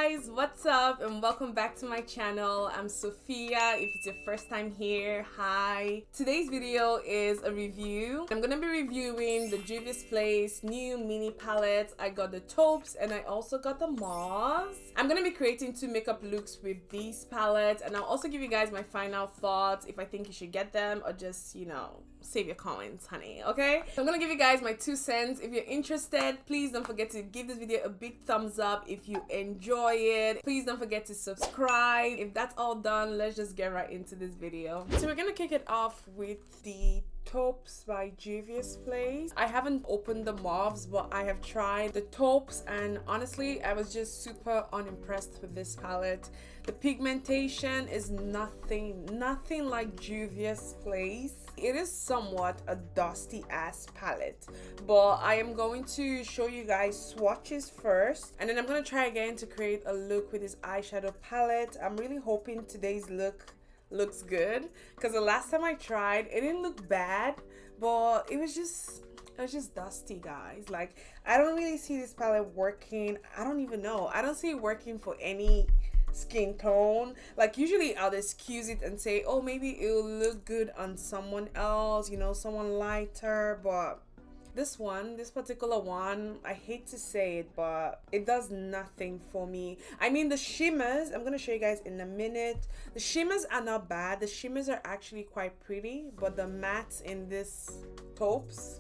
guys, what's up and welcome back to my channel. I'm Sophia. If it's your first time here, hi. Today's video is a review. I'm gonna be reviewing the Juvias Place new mini palettes. I got the taupes and I also got the Mauves. I'm gonna be creating 2 makeup looks with these palettes, and I'll also give you guys my final thoughts if I think you should get them or just, you know, save your comments, honey. Okay, so I'm gonna give you guys my 2 cents. If you're interested, please don't forget to give this video a big thumbs up if you enjoy it. Please don't forget to subscribe. If that's all done, let's just get right into this video. So we're gonna kick it off with the taupes by Juvias Place. I haven't opened the Mauves, but I have tried the taupes, and honestly I was just super unimpressed with this palette. The pigmentation is nothing like Juvias Place. It is somewhat a dusty ass palette, but I am going to show you guys swatches first, and then I'm gonna try again to create a look with this eyeshadow palette. I'm really hoping today's look looks good, because the last time I tried it didn't look bad, but it was just dusty, guys. Like, I don't really see this palette working. I don't even know, I don't see it working for any skin tone. Like, usually I'll excuse it and say, oh, maybe it'll look good on someone else, you know, someone lighter, but this particular one, I hate to say it, but it does nothing for me. I mean, the shimmers, I'm gonna show you guys in a minute. The shimmers are not bad. The shimmers are actually quite pretty, but the mattes in this taupes,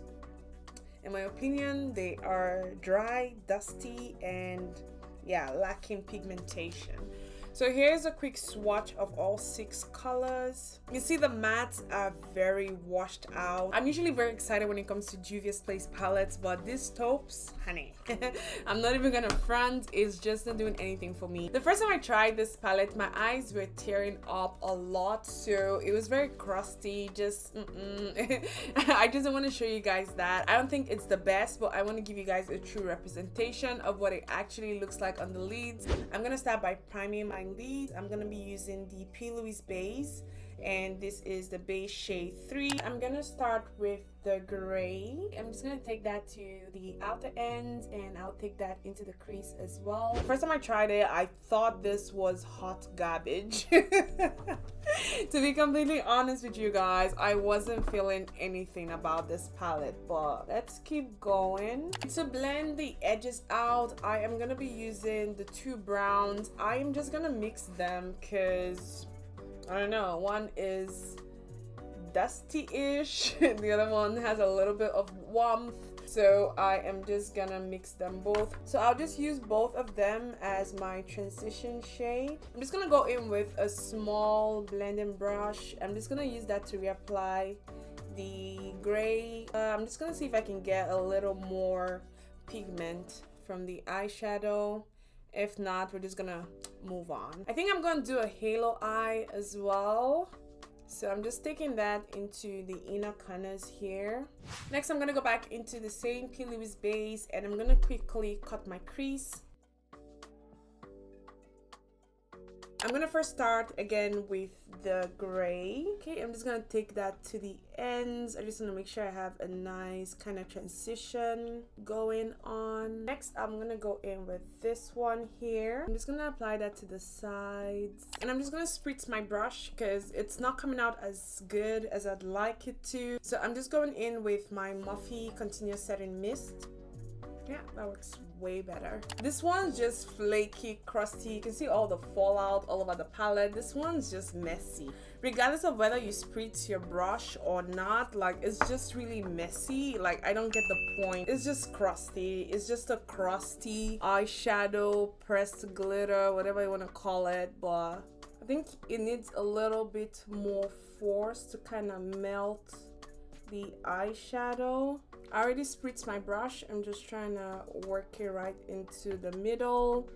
in my opinion, they are dry, dusty, and yeah, lacking pigmentation. So here's a quick swatch of all 6 colors. You see the mattes are very washed out. I'm usually very excited when it comes to Juvias Place palettes, but this taupes, honey, I'm not even gonna front, it's just not doing anything for me. The first time I tried this palette, my eyes were tearing up a lot, so it was very crusty. Just I just don't want to show you guys that. I don't think it's the best, but I want to give you guys a true representation of what it actually looks like on the lids. I'm gonna start by priming my lead. I'm gonna be using the PLouise base, and this is the base shade 3. I'm gonna start with the gray. I'm just gonna take that to the outer ends, and I'll take that into the crease as well. First time I tried it, I thought this was hot garbage. To be completely honest with you guys, I wasn't feeling anything about this palette, but let's keep going. To blend the edges out, I am gonna be using the 2 browns. I am just gonna mix them because I don't know, one is dusty-ish, the other one has a little bit of warmth, so I am just gonna mix them both. So I'll just use both of them as my transition shade. I'm just gonna go in with a small blending brush. I'm just gonna use that to reapply the gray. I'm just gonna see if I can get a little more pigment from the eyeshadow. If not, we're just gonna move on. I think I'm gonna do a halo eye as well, so I'm just taking that into the inner corners here. Next, I'm gonna go back into the same PLouise base, and I'm gonna quickly cut my crease. I'm gonna first start again with the gray. Okay, I'm just gonna take that to the ends. I just want to make sure I have a nice kind of transition going on. Next, I'm gonna go in with this one here. I'm just gonna apply that to the sides, and I'm just gonna spritz my brush because it's not coming out as good as I'd like it to. So I'm just going in with my Morphe Continuous Setting Mist. Yeah, that works way better. This one's just flaky, crusty. You can see all the fallout all over the palette. This one's just messy. Regardless of whether you spritz your brush or not, like, it's just really messy. Like, I don't get the point. It's just crusty. It's just a crusty eyeshadow, pressed glitter, whatever you want to call it, but I think it needs a little bit more force to kind of melt the eyeshadow. I already spritzed my brush. I'm just trying to work it right into the middle.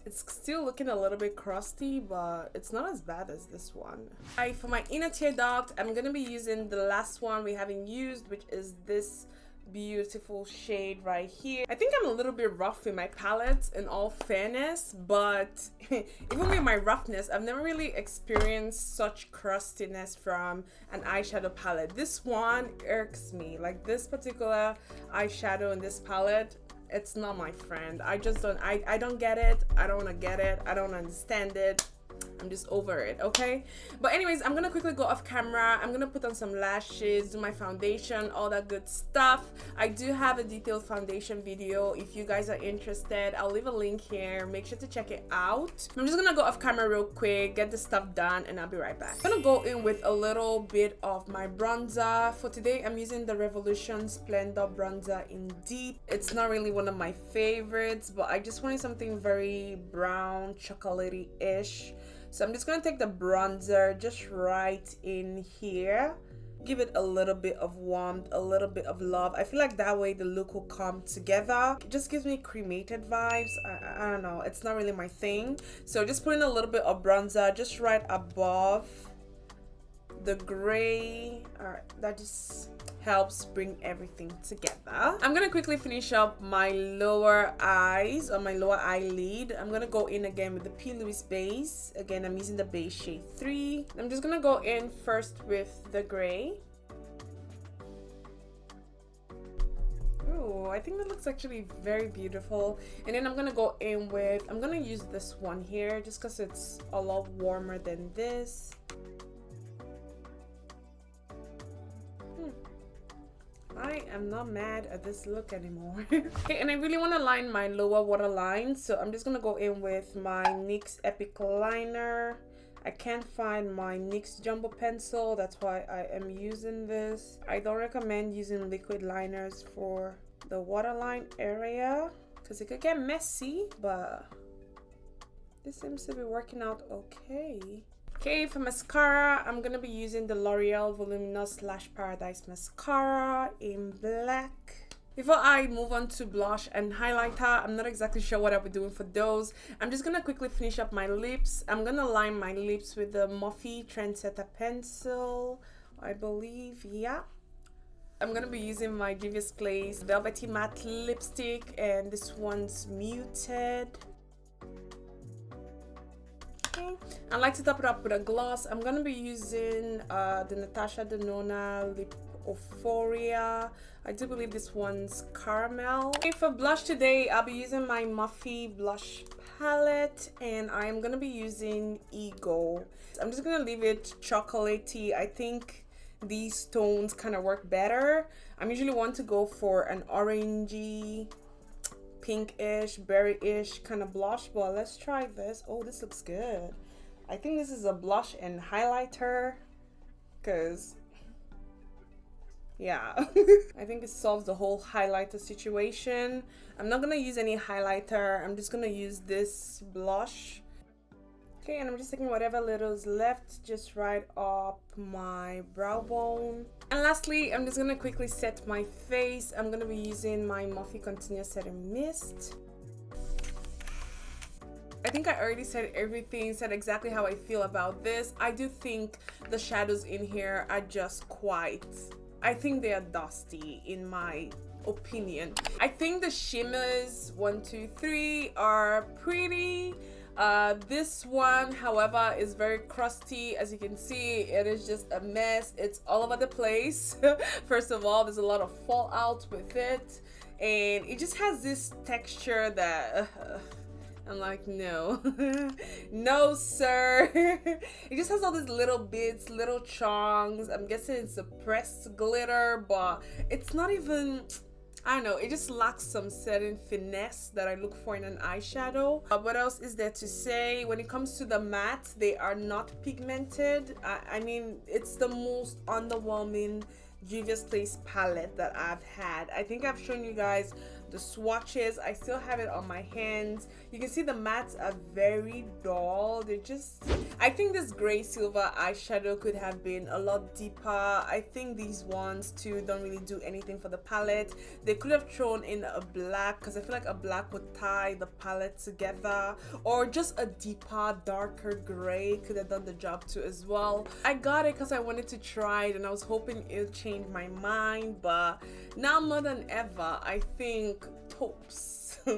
It's still looking a little bit crusty, but it's not as bad as this one. Alright, for my inner tear duct, I'm gonna be using the last one we haven't used, which is this beautiful shade right here. I think I'm a little bit rough with my palettes, in all fairness, but even with my roughness, I've never really experienced such crustiness from an eyeshadow palette. This one irks me. Like, this particular eyeshadow in this palette it's not my friend. I just don't, I don't get it. I don't want to get it. I don't understand it. I'm just over it, okay? But anyways, I'm gonna quickly go off camera. I'm gonna put on some lashes, do my foundation, all that good stuff. I do have a detailed foundation video. If you guys are interested, I'll leave a link here. Make sure to check it out. I'm just gonna go off camera real quick, get the stuff done, and I'll be right back. I'm gonna go in with a little bit of my bronzer. For today, I'm using the Revolution Splendour bronzer in Deep. It's not really one of my favorites, but I just wanted something very brown, chocolatey-ish. So I'm just going to take the bronzer just right in here. Give it a little bit of warmth, a little bit of love. I feel like that way the look will come together. It just gives me cremated vibes. I don't know. It's not really my thing. So just putting a little bit of bronzer just right above the gray. Alright, that just helps bring everything together. I'm gonna quickly finish up my lower eyes or my lower eyelid. I'm gonna go in again with the PLouise base. Again, I'm using the base shade 3. I'm just gonna go in first with the gray. Ooh, I think that looks actually very beautiful. And then I'm gonna go in with, I'm gonna use this one here just because it's a lot warmer than this. I am not mad at this look anymore. Okay, and I really want to line my lower waterline, so I'm just gonna go in with my NYX Epic liner. I can't find my NYX jumbo pencil, that's why I am using this. I don't recommend using liquid liners for the waterline area because it could get messy, but this seems to be working out okay. Okay, for mascara, I'm gonna be using the L'Oreal Voluminous Lash Paradise mascara in black. Before I move on to blush and highlighter, I'm not exactly sure what I'll be doing for those. I'm just gonna quickly finish up my lips. I'm gonna line my lips with the Morphe Trendsetter pencil, I believe, yeah. I'm gonna be using my Juvias Place Velvety Matte lipstick, and this one's muted. I like to top it up with a gloss. I'm gonna be using the Natasha Denona Lip Euphoria. I do believe this one's caramel. Okay, for blush today, I'll be using my Morphe blush palette, and I'm gonna be using Ego. I'm just gonna leave it chocolatey. I think these tones kind of work better. I'm usually want to go for an orangey, pinkish, berry-ish kind of blush, but let's try this. Oh, this looks good. I think this is a blush and highlighter because yeah, I think it solves the whole highlighter situation. I'm not gonna use any highlighter. I'm just gonna use this blush. Okay, and I'm just taking whatever little is left just right up my brow bone. And lastly, I'm just gonna quickly set my face. I'm gonna be using my Morphe Continuous Setting Mist. I think I already said everything, said exactly how I feel about this. I do think the shadows in here are just quite, I think they are dusty in my opinion. I think the shimmers 1, 2, 3 are pretty. This one, however, is very crusty. As you can see, it is just a mess. It's all over the place. First of all, there's a lot of fallout with it, and it just has this texture that I'm like, no. No, sir. It just has all these little bits, little chunks. I'm guessing it's a pressed glitter, but it's not even, I don't know, it just lacks some certain finesse that I look for in an eyeshadow. What else is there to say? When it comes to the matte, they are not pigmented. I mean, it's the most underwhelming Juvias Place palette that I've had. I think I've shown you guys the swatches. I still have it on my hands. You can see the mattes are very dull. They're just, I think this gray silver eyeshadow could have been a lot deeper. I think these ones too don't really do anything for the palette. They could have thrown in a black, because I feel like a black would tie the palette together, or just a deeper, darker gray could have done the job too as well. I got it because I wanted to try it and I was hoping it'll change my mind, but now more than ever, I think taupes. Or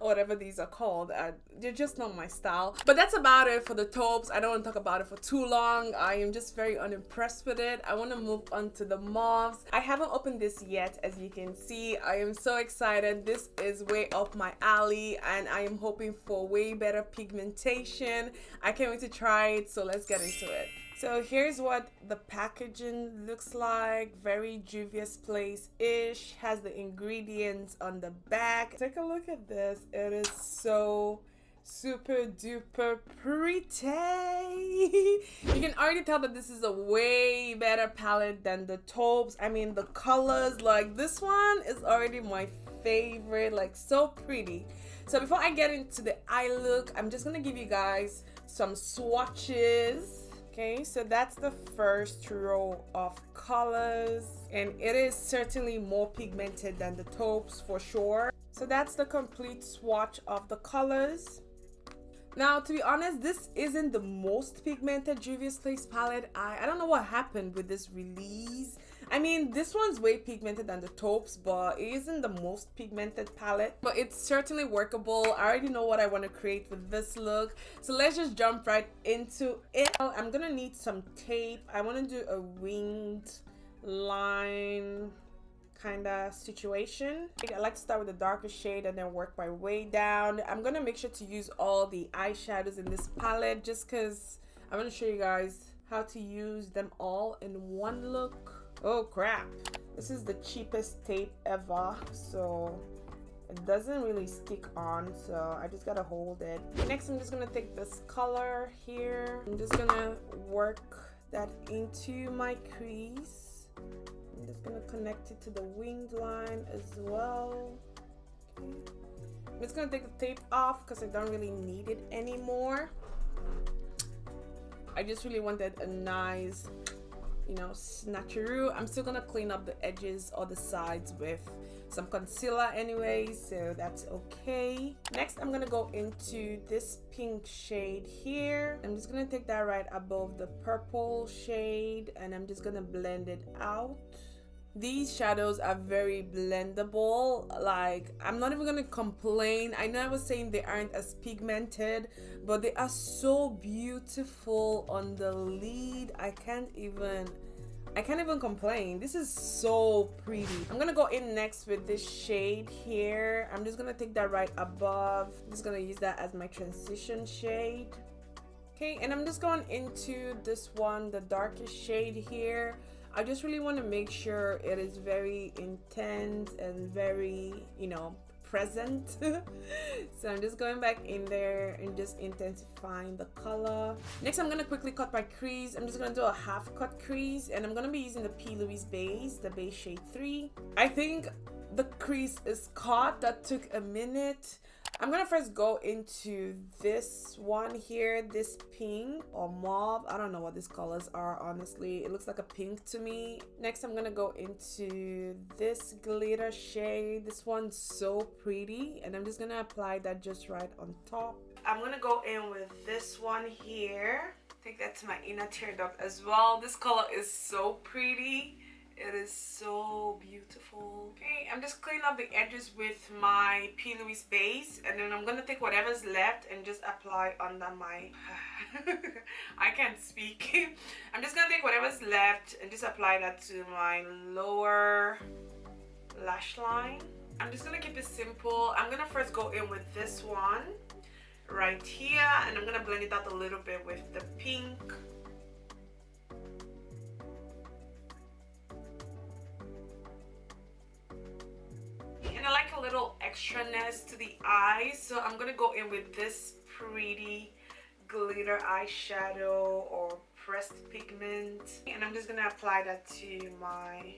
whatever these are called. They're just not my style. But that's about it for the taupes. I don't want to talk about it for too long. I am just very unimpressed with it. I want to move on to the mauves. I haven't opened this yet, as you can see. I am so excited. This is way up my alley, and I am hoping for way better pigmentation. I can't wait to try it, so let's get into it. So here's what the packaging looks like. Very Juvias Place-ish. Has the ingredients on the back. Take a look at this. It is so super duper pretty. You can already tell that this is a way better palette than the taupes. I mean, the colors, like this one is already my favorite. Like, so pretty. So before I get into the eye look, I'm just gonna give you guys some swatches. Okay, so that's the first row of colors, and it is certainly more pigmented than the taupes for sure. So that's the complete swatch of the colors. Now, to be honest, this isn't the most pigmented Juvias Place palette. I don't know what happened with this release. I mean, this one's way pigmented than the taupes, but it isn't the most pigmented palette. But it's certainly workable. I already know what I want to create with this look. So let's just jump right into it. I'm gonna need some tape. I want to do a winged line kind of situation. I like to start with the darker shade and then work my way down. I'm gonna make sure to use all the eyeshadows in this palette just because I want to show you guys how to use them all in one look. Oh crap, this is the cheapest tape ever, so it doesn't really stick on, so I just gotta hold it. Next, I'm just gonna take this color here. I'm just gonna work that into my crease. I'm just gonna connect it to the winged line as well. Okay. I'm just gonna take the tape off because I don't really need it anymore. I just really wanted a nice, you know, snatcheroo. I'm still gonna clean up the edges or the sides with some concealer anyway, so that's okay. Next, I'm gonna go into this pink shade here. I'm just gonna take that right above the purple shade, and I'm just gonna blend it out. These shadows are very blendable. Like, I'm not even gonna complain. I know I was saying they aren't as pigmented, but they are so beautiful on the lid. I can't even complain. This is so pretty. I'm gonna go in next with this shade here. I'm just gonna take that right above. I'm just gonna use that as my transition shade. Okay, and I'm just going into this one, the darkest shade here. I just really want to make sure it is very intense and very, you know, present. So I'm just going back in there and just intensifying the color. Next, I'm gonna quickly cut my crease. I'm just gonna do a half cut crease, and I'm gonna be using the PLouise base, the base shade 3. I think the crease is cut. That took a minute. I'm gonna first go into this one here, this pink or mauve. I don't know what these colors are, honestly. It looks like a pink to me. Next, I'm gonna go into this glitter shade. This one's so pretty, and I'm just gonna apply that just right on top. I'm gonna go in with this one here. Take that to my inner tear duct as well. This color is so pretty. It is so beautiful. Okay, I'm just cleaning up the edges with my PLouise base, and then I'm gonna take whatever's left and just apply under my I can't speak. I'm just gonna take whatever's left and just apply that to my lower lash line. I'm just gonna keep it simple. I'm gonna first go in with this one right here, and I'm gonna blend it out a little bit with the pink. And I like a little extraness to the eyes, so I'm gonna go in with this pretty glitter eyeshadow or pressed pigment, and I'm just gonna apply that to my,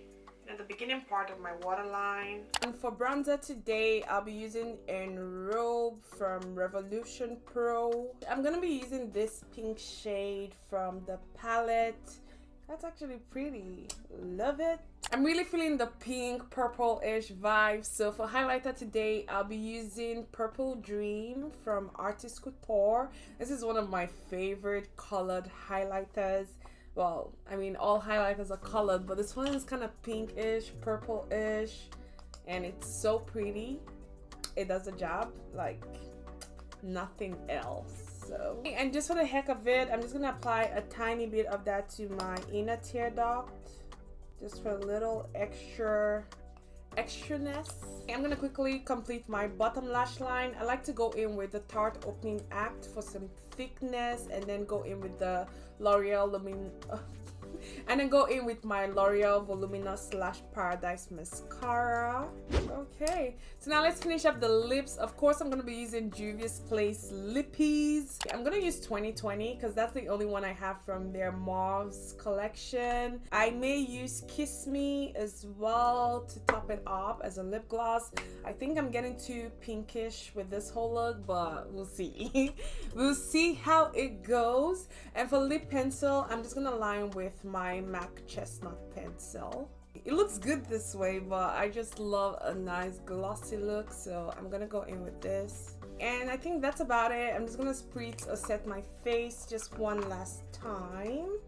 the beginning part of my waterline. And for bronzer today, I'll be using Enrobe from Revolution Pro. I'm gonna be using this pink shade from the palette. That's actually pretty. Love it. I'm really feeling the pink purple-ish vibe. So for highlighter today, I'll be using Purple Dream from Artist Couture. This is one of my favorite colored highlighters. Well, I mean, all highlighters are colored, but this one is kind of pink-ish, purple-ish, and it's so pretty. it does the job like nothing else. So, and just for the heck of it, I'm just gonna apply a tiny bit of that to my inner tear duct, just for a little extraness. I'm gonna quickly complete my bottom lash line. I like to go in with the Tarte Opening Act for some thickness, and then go in with the L'Oreal and then go in with my L'Oreal Voluminous Lash Paradise Mascara. Okay, so now let's finish up the lips. Of course, I'm going to be using Juvias Place Lippies. I'm going to use 2020 because that's the only one I have from their Mauves collection. I may use Kiss Me as well to top it up as a lip gloss. I think I'm getting too pinkish with this whole look, but we'll see. We'll see how it goes. And for lip pencil, I'm just going to line with my MAC Chestnut pencil. It looks good this way, but I just love a nice glossy look, so I'm gonna go in with this. And I think that's about it. I'm just gonna spritz or set my face just one last time.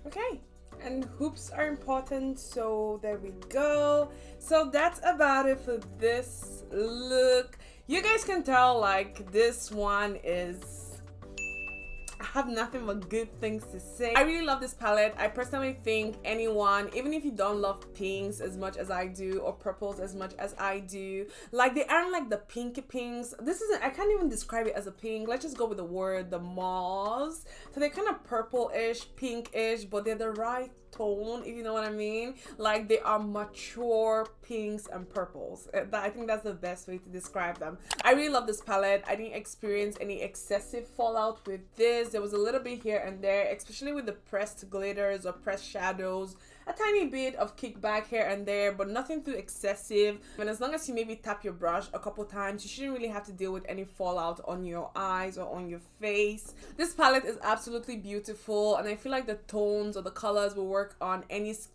Okay, and hoops are important, so there we go. So that's about it for this look. You guys can tell like this one is, I have nothing but good things to say. I really love this palette. I personally think anyone, even if you don't love pinks as much as I do, or purples as much as I do, like they aren't like the pinky pinks. This isn't, I can't even describe it as a pink. Let's just go with the word, the mauves. So they're kind of purple-ish, pink-ish, but they're the right tone, if you know what I mean. Like they are mature pinks and purples. I think that's the best way to describe them. I really love this palette. I didn't experience any excessive fallout with this. There was a little bit here and there, especially with the pressed glitters or pressed shadows. A tiny bit of kickback here and there, but nothing too excessive. And as long as you maybe tap your brush a couple times, you shouldn't really have to deal with any fallout on your eyes or on your face. This palette is absolutely beautiful, and I feel like the tones or the colors will work on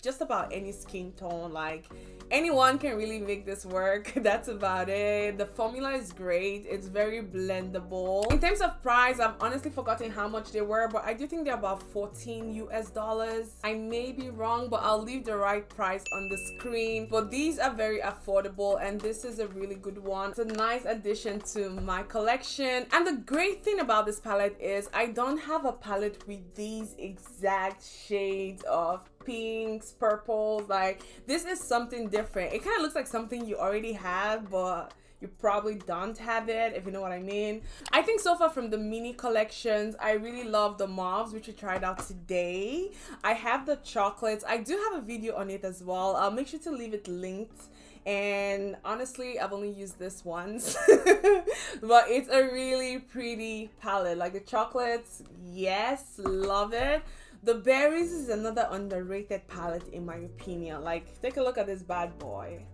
just about any skin tone. Like anyone can really make this work. That's about it. The formula is great. It's very blendable. In terms of price, I've honestly forgotten how much they were, but I do think they're about $14 US. I may be wrong, but I'll leave the right price on the screen. But these are very affordable, and this is a really good one. It's a nice addition to my collection. And the great thing about this palette is I don't have a palette with these exact shades of pinks, purples. Like this is something different. It kind of looks like something you already have, but you probably don't have it, if you know what I mean. I think so far from the mini collections, I really love the mauves, which we tried out today. I have the chocolates. I do have a video on it as well. I'll make sure to leave it linked. And honestly, I've only used this once. But it's a really pretty palette. Like the chocolates, yes, love it. The berries is another underrated palette in my opinion. Like, take a look at this bad boy.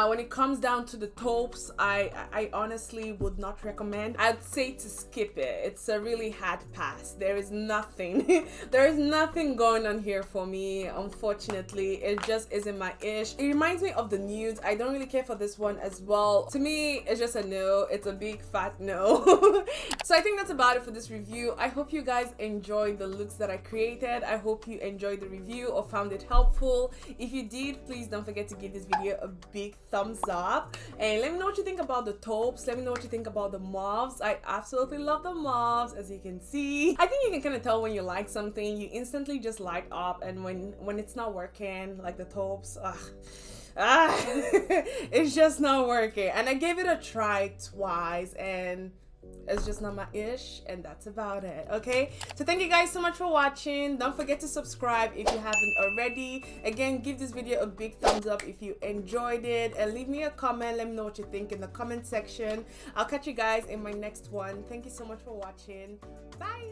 When it comes down to the taupes, I honestly would not recommend. I'd say to skip it. It's a really hard pass. There is nothing there is nothing going on here for me, unfortunately. It just isn't my ish. It reminds me of the nudes. I don't really care for this one as well. To me, it's just a no. It's a big fat no. So I think that's about it for this review. I hope you guys enjoyed the looks that I created. I hope you enjoyed the review or found it helpful. If you did, please don't forget to give this video a big thumbs up, and let me know what you think about the taupes. Let me know what you think about the mauves. I absolutely love the mauves, as you can see. I think you can kind of tell when you like something, you instantly just light up, and when it's not working, like the taupes, it's just not working. And I gave it a try twice, and it's just not my ish, and that's about it. Okay, so thank you guys so much for watching. Don't forget to subscribe if you haven't already. Again, give this video a big thumbs up if you enjoyed it, and leave me a comment. Let me know what you think in the comment section. I'll catch you guys in my next one. Thank you so much for watching. Bye.